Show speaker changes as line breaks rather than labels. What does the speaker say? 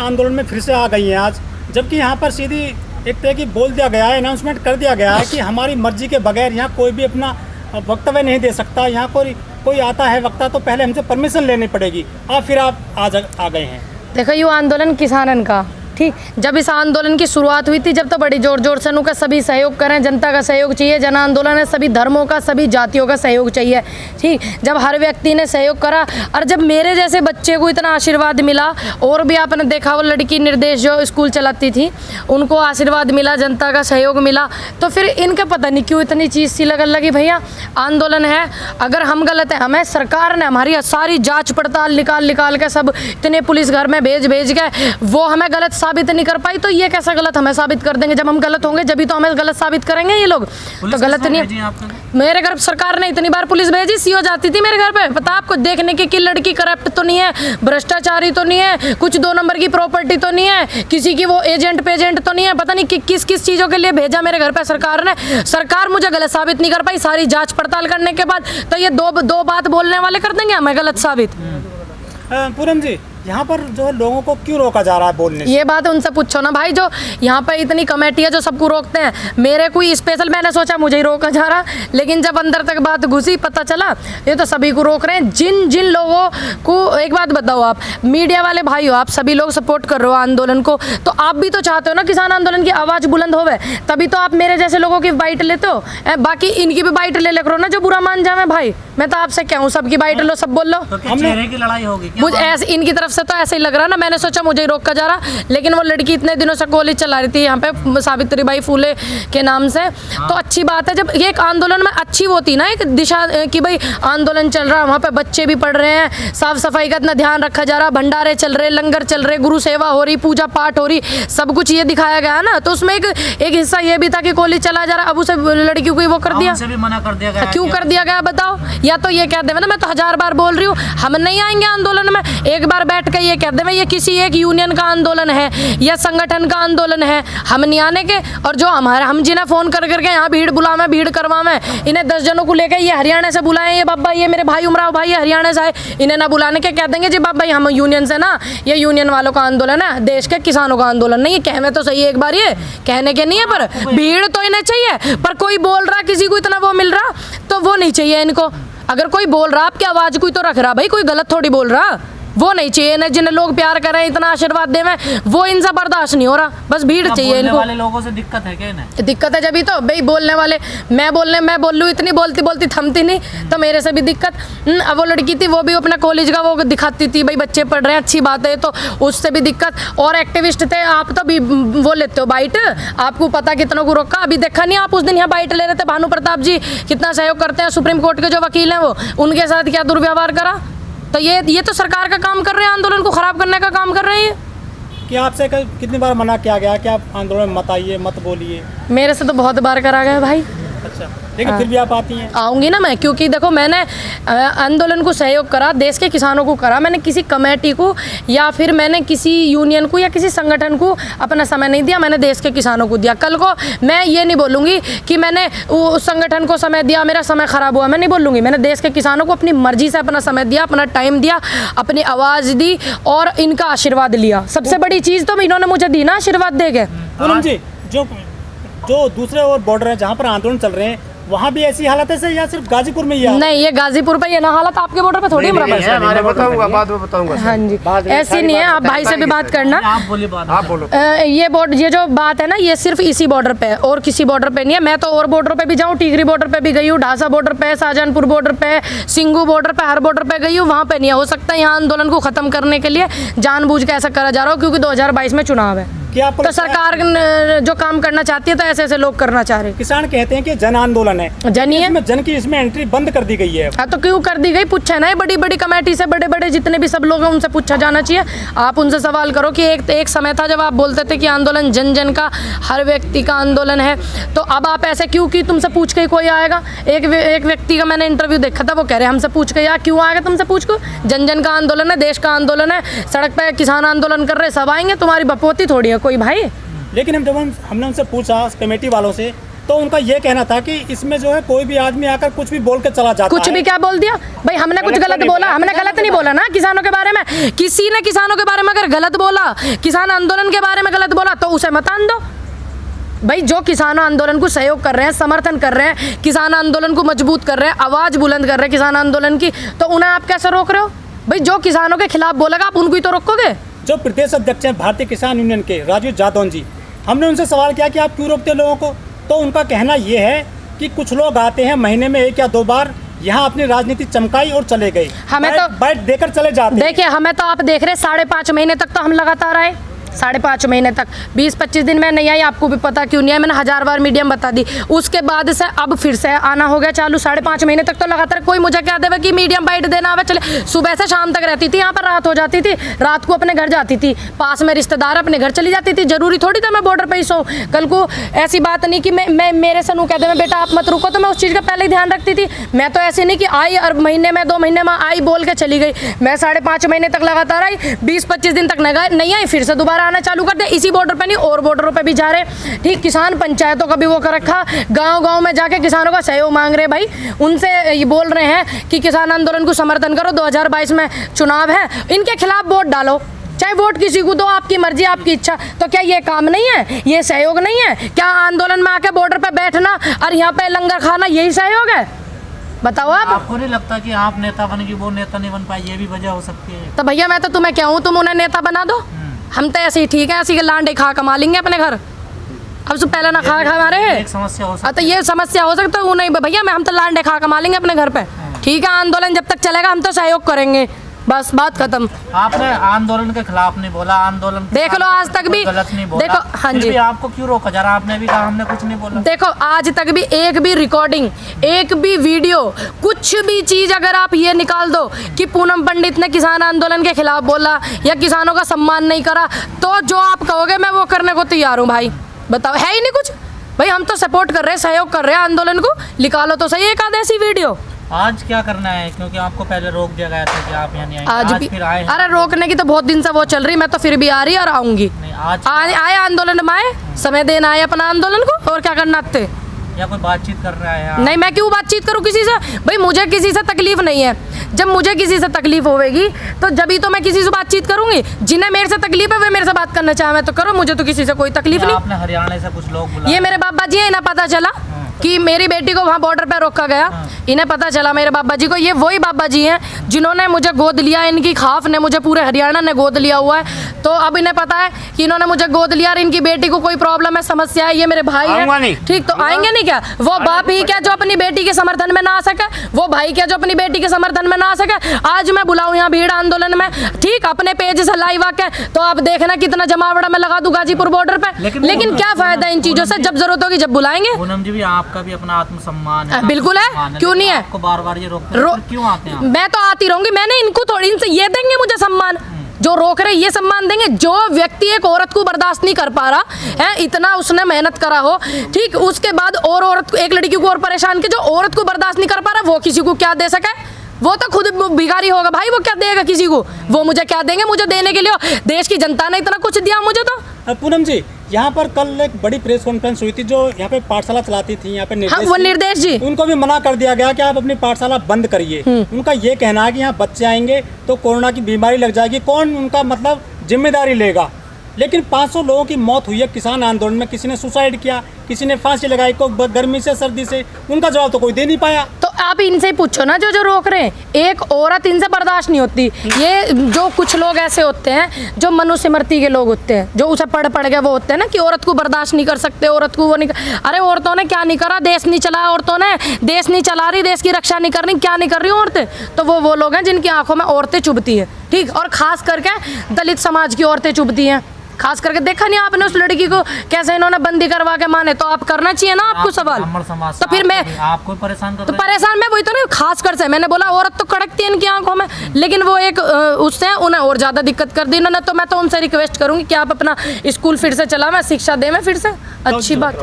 आंदोलन में फिर से आ गई हैं आज, जबकि यहाँ पर सीधी एक तरह की बोल दिया गया है, अनाउंसमेंट कर दिया गया है कि हमारी मर्जी के बगैर यहाँ कोई भी अपना वक्तव्य नहीं दे सकता। यहाँ कोई आता है वक्ता तो पहले हमसे परमिशन लेनी पड़ेगी। अब फिर आप आज आ गए हैं।
देखो ये आंदोलन किसानन का ठीक, जब इस आंदोलन की शुरुआत हुई थी जब तो बड़ी जोर जोर से उनका सभी सहयोग करें, जनता का सहयोग चाहिए। जन आंदोलन है, सभी धर्मों का सभी जातियों का सहयोग चाहिए ठीक। जब हर व्यक्ति ने सहयोग करा और जब मेरे जैसे बच्चे को इतना आशीर्वाद मिला, और भी आपने देखा वो लड़की निर्देश जो स्कूल चलाती थी उनको आशीर्वाद मिला, जनता का सहयोग मिला, तो फिर इनका पता नहीं क्यों इतनी चीज़ सी लगन लगी। भैया आंदोलन है, अगर हम गलत हैं, हमें सरकार ने हमारी सारी जाँच पड़ताल निकाल के सब इतने पुलिस घर में भेज के वो हमें गलत साबित नहीं कर पाई, तो ये कैसा गलत हमें साबित कर देंगे। जब हम गलत होंगे जब भी तो हमें गलत साबित करेंगे ये लोग। तो गलत नहीं, मेरे घर सरकार ने इतनी बार पुलिस भेजी, सीओ जाती थी मेरे घर पे, पता आपको, देखने की कि लड़की करप्ट तो नहीं है, भ्रष्टाचारी तो नहीं है, कुछ 2 नंबर की प्रॉपर्टी तो नहीं है, किसी की वो एजेंट पेजेंट तो नहीं है, पता नहीं कि किस चीज़ों के लिए भेजा मेरे घर पे सरकार ने। सरकार मुझे गलत साबित नहीं कर पाई, सारी जाँच पड़ताल करने के बाद तो ये दो बात बोलने वाले कर देंगे हमें गलत साबित।
पूनम जी, यहाँ पर जो लोगों को क्यों रोका जा रहा है बोलने से?
ये बात उनसे पूछो ना भाई, जो यहाँ पर इतनी कमेटी है जो सबको रोकते हैं। मेरे कोई स्पेशल, मैंने सोचा मुझे ही रोका जा रहा, लेकिन जब अंदर तक बात घुसी पता चला ये तो सभी को रोक रहे हैं। जिन लोगों को, एक बात बताओ, आप मीडिया वाले भाई हो, आप सभी लोग सपोर्ट कर रहे हो आंदोलन को, तो आप भी तो चाहते हो ना किसान आंदोलन की आवाज़ बुलंद होवे, तभी तो आप मेरे जैसे लोगों की बाइट लेते हो। बाकी इनकी भी बाइट ले करो ना जो बुरा मान जाए। भाई मैं तो आपसे क्या हूँ, सबकी बाइट लो, सब बोल लो।
चेहरे की लड़ाई होगी
मुझे ऐसे, इनकी तरफ से तो ऐसे ही लग रहा ना, मैंने सोचा मुझे ही रोका जा रहा, लेकिन वो लड़की इतने दिनों से कॉलेज चला रही थी यहाँ पे सावित्रीबाई फूले के नाम से। तो अच्छी बात है जब ये एक आंदोलन में अच्छी होती ना एक दिशा कि भाई आंदोलन चल रहा, वहाँ पे बच्चे भी पढ़ रहे हैं, साफ सफाई का इतना ध्यान रखा जा रहा, भंडारे चल रहे, लंगर चल रहे, गुरु सेवा हो रही, पूजा पाठ हो रही, सब कुछ ये दिखाया गया ना। तो उसमें एक हिस्सा ये भी था कि कॉलेज चला जा रहा, अब उसे लड़की को वो कर दिया,
मना कर दिया गया।
क्यों कर दिया गया बताओ? या तो ये कह दे ना, मैं तो 1000 बार बोल रही हूँ हम नहीं आएंगे आंदोलन में, एक बार बैठ कर ये कह दे ये किसी एक यूनियन का आंदोलन है या संगठन का आंदोलन है, हम नहीं आने के। और जो हम जिन्हें फोन करके यहाँ भीड़ बुलावे, भीड़ करवावे, इन्हें 10 जनों को लेकर ये हरियाणा से बुलाए, ये बाबा ये मेरे भाई उमराव भाई हरियाणा से आए, इन्हें ना बुलाने के कह देंगे जी बाबा हम यूनियन से ना, ये यूनियन वालों का आंदोलन है, देश के किसानों का आंदोलन नहीं। कहने तो सही है एक बार, ये कहने के नहीं है, पर भीड़ तो इन्हें चाहिए। पर कोई बोल रहा, किसी को इतना वो मिल रहा तो वो नहीं चाहिए इनको। अगर कोई बोल रहा आपकी आवाज़ कोई तो रख रहा, भाई कोई गलत थोड़ी बोल रहा, वो नहीं चाहिए ना। जिन्हें लोग प्यार करें, इतना आशीर्वाद देवें, वो इनसे बर्दाश्त नहीं हो रहा, बस भीड़ चाहिए इनको।
वाले लोगों से दिक्कत है क्या इन्हें?
दिक्कत है जब तो भाई बोलने वाले, मैं बोल लूँ, इतनी बोलती थमती नहीं, तो मेरे से भी दिक्कत। अब वो लड़की थी, वो भी अपना कॉलेज का वो दिखाती थी, भाई बच्चे पढ़ रहे हैं, अच्छी बात है, तो उससे भी दिक्कत। और एक्टिविस्ट थे, आप तो भी वो लेते हो बाइट, आपको पता कितनों को रोका। अभी देखा नहीं आप उस दिन यहाँ बाइट ले रहे थे, भानु प्रताप जी कितना सहयोग करते हैं, सुप्रीम कोर्ट के जो वकील हैं वो, उनके साथ क्या दुर्व्यवहार करा। तो ये तो सरकार का काम कर रहे हैं, आंदोलन को खराब करने का काम कर रहे हैं।
कि आपसे कितनी बार मना किया गया कि आप आंदोलन में मत आइए, मत बोलिए?
मेरे से तो बहुत बार करा गया भाई।
अच्छा, लेकिन फिर भी आप आती हैं?
आऊँगी ना मैं, क्योंकि देखो मैंने आंदोलन को सहयोग करा, देश के किसानों को करा, मैंने किसी कमेटी को या फिर मैंने किसी यूनियन को या किसी संगठन को अपना समय नहीं दिया, मैंने देश के किसानों को दिया। कल को मैं ये नहीं बोलूँगी कि मैंने उस संगठन को समय दिया, मेरा समय ख़राब हुआ, मैं नहीं बोलूँगी। मैंने देश के किसानों को अपनी मर्जी से अपना समय दिया, अपना टाइम दिया, अपनी आवाज़ दी और इनका आशीर्वाद लिया। सबसे बड़ी चीज़ तो इन्होंने मुझे दी ना, आशीर्वाद दे के।
पूनम जी, जो दूसरे और बॉर्डर है जहाँ पर आंदोलन चल रहे हैं, वहाँ भी ऐसी हालत है या सिर्फ गाजीपुर में ही है?
नहीं, ये गाजीपुर पे ये ना हालत, आपके बॉर्डर पे थोड़ी बराबर है।
मैं बताऊंगा, बाद में बताऊंगा।
हाँ जी, ऐसी नहीं है, आप भाई से भी बात करना।
आप बोलिए, आप बोलो।
ये जो बात है ना, ये सिर्फ इसी बॉर्डर पे और किसी बॉर्डर पे नहीं है। मैं तो और बॉर्डर पे भी जाऊँ, टिहरी बॉर्डर पे भी गई हूँ, ढासा बॉर्डर पे, शाहजहानपुर बॉर्डर पे, सिंगू बॉर्डर पे, हर बॉर्डर पे गई हूँ, वहाँ पे नहीं है। हो सकता है यहाँ आंदोलन को खत्म करने के लिए जानबूझ के ऐसा करा जा रहा हो, क्योंकि 2022 में चुनाव है, तो सरकार जो काम करना चाहती है तो ऐसे लोग करना चाह रहे हैं।
किसान कहते हैं कि जन आंदोलन है, जन की इसमें एंट्री बंद कर दी गई है।
हाँ, तो क्यों कर दी गई? पूछा ना, बड़ी बड़ी कमेटी से, बड़े बड़े जितने भी सब लोग हैं उनसे पूछा जाना चाहिए। आप उनसे सवाल करो कि एक समय था जब आप बोलते थे कि आंदोलन जन जन का, हर व्यक्ति का आंदोलन है, तो अब आप ऐसे क्यों कि तुमसे पूछ के कोई आएगा? एक व्यक्ति का मैंने इंटरव्यू देखा था, वो कह रहे हमसे पूछ के, यार क्यों आएगा तुमसे पूछ को? जन जन का आंदोलन है, देश का आंदोलन है, सड़क पर किसान आंदोलन कर रहे, सब आएंगे, तुम्हारी बपोती थोड़ी है कोई भाई।
लेकिन हमने उनसे पूछा कमेटी वालों से, तो उनका ये कहना था कि इसमें जो है कोई भी आदमी आकर कुछ भी बोल के चला जाता
कुछ
है।
भी क्या बोल दिया भाई, हमने कुछ गलत बोला? हमने गलत नहीं बोला ना किसानों के बारे में। किसी ने किसानों के बारे में अगर गलत बोला, किसान आंदोलन के बारे में गलत बोला, तो उसे मत आन दो भाई। जो किसान आंदोलन को सहयोग कर रहे हैं, समर्थन कर रहे हैं, किसान आंदोलन को मजबूत कर रहे हैं, आवाज बुलंद कर रहे हैं किसान आंदोलन की, तो उन्हें आप कैसे रोक रहे हो भाई? जो किसानों के खिलाफ बोलेगा आप उनको ही तो रोकोगे।
जो प्रदेश अध्यक्ष हैं भारतीय किसान यूनियन के राजीव जादौन जी, हमने उनसे सवाल किया कि आप क्यों रोकते लोगों को, तो उनका कहना ये है कि कुछ लोग आते हैं महीने में 1 या 2 बार, यहाँ अपनी राजनीति चमकाई और चले गए,
हमें तो
बैठ देकर चले जाते हैं।
देखिए हमें तो आप देख रहे 5.5 महीने तक तो हम लगातार आए, 5.5 महीने तक 20-25 दिन में नहीं आई, आपको भी पता क्यों नहीं है, मैंने 1000 बार मीडिया में बता दी। उसके बाद से अब फिर से आना हो गया चालू। 5.5 महीने तक तो लगातार कोई मुझे क्या देवे कि मीडियम बाइट देना आवे, चले सुबह से शाम तक रहती थी यहाँ पर, रात हो जाती थी, रात को अपने घर जाती थी, पास में रिश्तेदार अपने घर चली जाती थी। जरूरी थोड़ी था मैं बॉर्डर पर ही सोऊं। कल को ऐसी बात नहीं कि मैं मेरे से नू कह दे बेटा आप मत रुको, तो मैं उस चीज़ का पहले ही ध्यान रखती थी। मैं तो ऐसे नहीं कि आई और महीने में 2 महीने में आई बोल के चली गई, मैं 5.5 महीने तक लगातार आई, 20-25 दिन तक नहीं आई, फिर से दोबारा आना चालू कर दे। इसी बॉर्डर पे नहीं और बॉर्डरों पे भी जा रहे। ठीक, किसान पंचायतों का भी वो कर रखा, गांव-गांव में जाके किसानों का सहयोग मांग रहे भाई। उनसे ये बोल रहे हैं कि किसान आंदोलन को समर्थन करो, 2022 में चुनाव है, इनके खिलाफ वोट डालो, चाहे वोट किसी को दो, आपकी मर्जी आपकी इच्छा। तो क्या ये काम नहीं है, ये सहयोग नहीं है? क्या आंदोलन में आके बॉर्डर पे बैठना और यहाँ पे लंगर खाना यही सहयोग है? बताओ आप।
आपको नहीं लगता कि आप नेता बनेगी वो नेता नहीं बन पाए, ये भी वजह हो सकती है?
तो भैया मैं तो तुम्हें क्या हूँ, तुम उन्हें नेता बना दो, हम तो ऐसे ही ठीक है, ऐसे ही लांडे खा कमा लेंगे अपने घर। अब से पहले ना खा हमारे है,
एक समस्या हो सकती
तो ये समस्या हो सकता है नहीं भैया, मैं हम तो लांडे खा कमा लेंगे अपने घर पे। ठीक है, आंदोलन जब तक चलेगा हम तो सहयोग करेंगे, बस बात खत्म।
आपने आंदोलन के खिलाफ नहीं बोला, आंदोलन
देख लो आज तक भी
गलत नहीं बोला,
देखो, हाँ
फिर
जी,
भी आपको क्यों रोका जा रहा? आपने भी कहा हमने कुछ नहीं बोला।
देखो आज तक भी एक भी रिकॉर्डिंग, एक भी वीडियो, कुछ भी चीज अगर आप ये निकाल दो कि पूनम पंडित ने किसान आंदोलन के खिलाफ बोला या किसानों का सम्मान नहीं करा, तो जो आप कहोगे मैं वो करने को तैयार हूँ भाई। बताओ, है ही नहीं कुछ भाई, हम तो सपोर्ट कर रहे हैं, सहयोग कर रहे हैं आंदोलन को, निकालो तो सही एक आध ऐसी वीडियो।
आज क्या करना है, क्योंकि आपको पहले रोक दिया गया था कि आप यहाँ नहीं आएंगे,
आज भी
फिर आए हैं।
अरे रोकने की तो बहुत दिन से वो चल रही, मैं तो फिर भी आ रही और आऊंगी।
नहीं, आज
आए आंदोलन में आए, समय देना आए अपना आंदोलन को, और क्या करना थे?
या कोई बातचीत कर रहा है?
नहीं, मैं क्यों बातचीत करूं किसी से भाई? मुझे किसी से तकलीफ नहीं है। जब मुझे किसी से तकलीफ होगी तो जब ही तो मैं किसी से बातचीत करूंगी। जिन्हें मेरे से तकलीफ है वे मेरे से बात करना चाहे तो करो, मुझे तो किसी से कोई तकलीफ नहीं।
आपने हरियाणा से कुछ लोग बुलाए?
ये मेरे बाबा जी है, इन्हें पता चला कि मेरी बेटी को वहाँ बॉर्डर पे रोका गया, इन्हें पता चला मेरे बाबा जी को। ये वही बाबा जी हैं जिन्होंने मुझे गोद लिया, इनकी खाफ ने मुझे पूरे हरियाणा ने गोद लिया हुआ है। तो अब इन्हें पता है कि इन्होंने मुझे गोद लिया और इनकी बेटी को कोई प्रॉब्लम है, समस्या है, ये मेरे भाई है। ठीक, तो आएंगे नहीं क्या? वो बाप ही क्या जो अपनी बेटी के समर्थन में ना आ सके, वो भाई क्या जो अपनी बेटी के समर्थन में ना आ सके? आज मैं बुलाऊं यहाँ भीड़ आंदोलन में, ठीक, अपने पेज से लाइव आके, तो आप देखना कितना जमावड़ा मैं लगा दूं गाजीपुर बॉर्डर पे। लेकिन क्या फायदा इन चीजों से? जब जरूरत होगी जब बुलाएंगे।
पूनम जी भी आपका भी अपना आत्मसम्मान है।
बिल्कुल है, क्यों नहीं है?
आपको बार-बार ये रोकते हैं, फिर क्यों आते हैं आप?
मैं तो आती रहूंगी, मैंने इनको थोड़ी, इनसे ये देंगे मुझे सम्मान, जो रोक रहे ये सम्मान देंगे। जो व्यक्ति एक औरत को बर्दाश्त नहीं कर पा रहा है, इतना उसने मेहनत करा हो, ठीक, उसके बाद और औरत, एक लड़की को और परेशान के, जो औरत को बर्दाश्त नहीं कर पा रहा, वो किसी को क्या दे सके? वो तो खुद भिखारी होगा भाई, वो क्या देगा किसी को? वो मुझे क्या देंगे? मुझे देने के लिए देश की जनता ने इतना कुछ दिया मुझे। तो
पूनम जी, यहाँ पर कल एक बड़ी प्रेस कॉन्फ्रेंस हुई थी, जो यहाँ पे पाठशाला चलाती थी, यहाँ पे निर्देश,
हाँ, वो निर्देश जी,
उनको भी मना कर दिया गया कि आप अपनी पाठशाला बंद करिए। उनका ये कहना है कि यहाँ बच्चे आएंगे तो कोरोना की बीमारी लग जाएगी, कौन उनका मतलब जिम्मेदारी लेगा? लेकिन 500 लोगों की मौत हुई है किसान आंदोलन में, किसी ने सुसाइड किया, किसी ने फांसी लगाई, को गर्मी से सर्दी से, उनका जवाब तो कोई दे नहीं पाया।
तो आप इनसे ही पूछो ना, जो रोक रहे हैं। एक औरत इनसे बर्दाश्त नहीं होती। ये जो कुछ लोग ऐसे होते हैं जो मनुस्मृति के लोग होते हैं, जो उसे पढ़ के वो होते हैं ना कि औरत को बर्दाश्त नहीं कर सकते, औरत को वो नहीं अरे औरतों ने क्या नहीं करा? देश नहीं चलाया औरतों ने, देश नहीं चला रही, देश की रक्षा नहीं करनी, क्या नहीं कर रही औरतें? तो वो लोग हैं जिनकी आंखों में औरतें चुभती हैं, ठीक, और खास करके दलित समाज की औरतें चुभती हैं। खास करके देखा नहीं आपने उस लड़की को कैसे इन्होंने बंदी करवा के माने? तो आप करना चाहिए ना आपको सवाल। तो फिर मैं
आपको परेशान कर,
तो परेशान मैं वही तो नहीं, खास कर से मैंने बोला औरत तो कड़कती है इनकी आंखों में, लेकिन वो एक उससे उन्हें और ज्यादा दिक्कत कर दी इन्होंने। तो मैं तो उनसे रिक्वेस्ट करूंगी कि आप अपना स्कूल फिर से चला, मैं शिक्षा दे, मैं फिर से अच्छी बात।